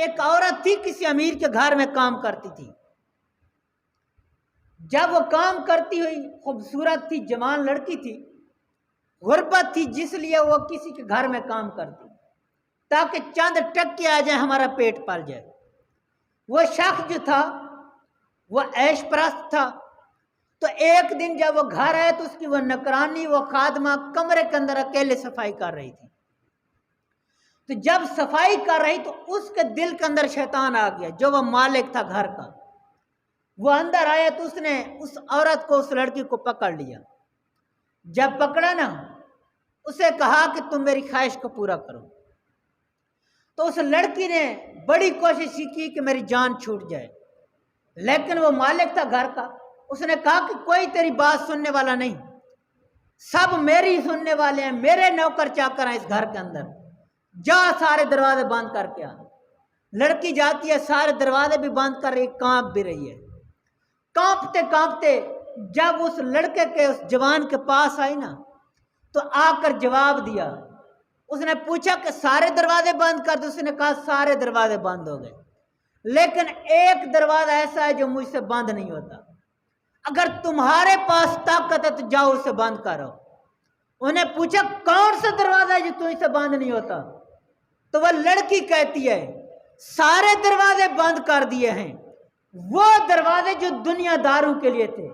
ایک عورت تھی کسی امیر کے گھر میں کام کرتی تھی. جب وہ کام کرتی ہوئی خوبصورت تھی، جوان لڑکی تھی، غربت تھی، جس لیے وہ کسی کے گھر میں کام کرتی تاکہ چند ٹکے آ جائیں، ہمارا پیٹ پل جائے. وہ شخص جو تھا وہ عیش پرست تھا. تو ایک دن جب وہ گھر آئے تو اس کی وہ نوکرانی، وہ خادمہ کمرے کے اندر اکیلے صفائی کر رہی تھی. تو جب صفائی کر رہی تو اس کے دل کے اندر شیطان آ گیا، جو وہ مالک تھا گھر کا. وہ اندر آیا تو اس نے اس عورت کو، اس لڑکی کو پکڑ لیا. جب پکڑا نا، اسے کہا کہ تم میری خواہش کو پورا کرو. تو اس لڑکی نے بڑی کوشش کی کہ میری جان چھوٹ جائے، لیکن وہ مالک تھا گھر کا. اس نے کہا کہ کوئی تیری بات سننے والا نہیں، سب میری سننے والے ہیں، میرے نوکر چاکر ہیں اس گھر کے اندر. جا سارے دروازے بند کر کے آ. لڑکی جاتی ہے، سارے دروازے بھی بند کر رہی، کانپ بھی رہی ہے. کانپتے کانپتے جب اس لڑکے کے، اس جوان کے پاس آئی نا، تو آ کر جواب دیا. اس نے پوچھا کہ سارے دروازے بند کر دو. اس نے کہا سارے دروازے بند ہو گئے، لیکن ایک دروازہ ایسا ہے جو مجھ سے بند نہیں ہوتا. اگر تمہارے پاس طاقت ہے تو جاؤ اسے بند کرو. انہیں پوچھا کون سا دروازہ ہے جو تم سے بند نہیں ہوتا؟ تو وہ لڑکی کہتی ہے سارے دروازے بند کر دیے ہیں. وہ دروازے جو دنیا داروں کے لیے تھے،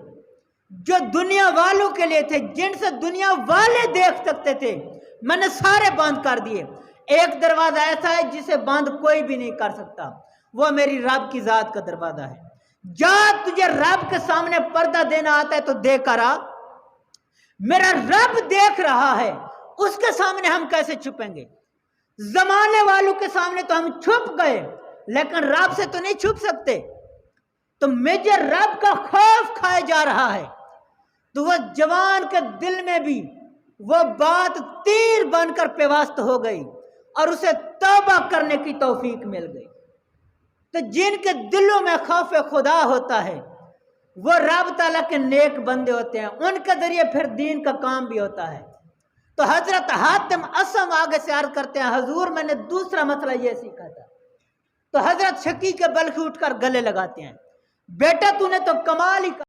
جو دنیا والوں کے لیے تھے، جن سے دنیا والے دیکھ سکتے تھے، میں نے سارے بند کر دیے. ایک دروازہ ایسا ہے جسے بند کوئی بھی نہیں کر سکتا، وہ میری رب کی ذات کا دروازہ ہے. جا، تجھے رب کے سامنے پردہ دینا آتا ہے تو دے کر آ. میرا رب دیکھ رہا ہے، اس کے سامنے ہم کیسے چھپیں گے؟ زمانے والوں کے سامنے تو ہم چھپ گئے، لیکن رب سے تو نہیں چھپ سکتے. تو مجھے رب کا خوف کھائے جا رہا ہے. تو وہ جوان کے دل میں بھی وہ بات تیر بن کر پیوست ہو گئی اور اسے توبہ کرنے کی توفیق مل گئی. تو جن کے دلوں میں خوف خدا ہوتا ہے وہ رب تعالیٰ کے نیک بندے ہوتے ہیں، ان کے ذریعے پھر دین کا کام بھی ہوتا ہے. تو حضرت حاتم اسم آگے سے عرض کرتے ہیں حضور میں نے دوسرا مسئلہ یہ سیکھا تھا. تو حضرت شقیق بلخی اٹھ کر گلے لگاتے ہیں، بیٹا تو نے تو کمال ہی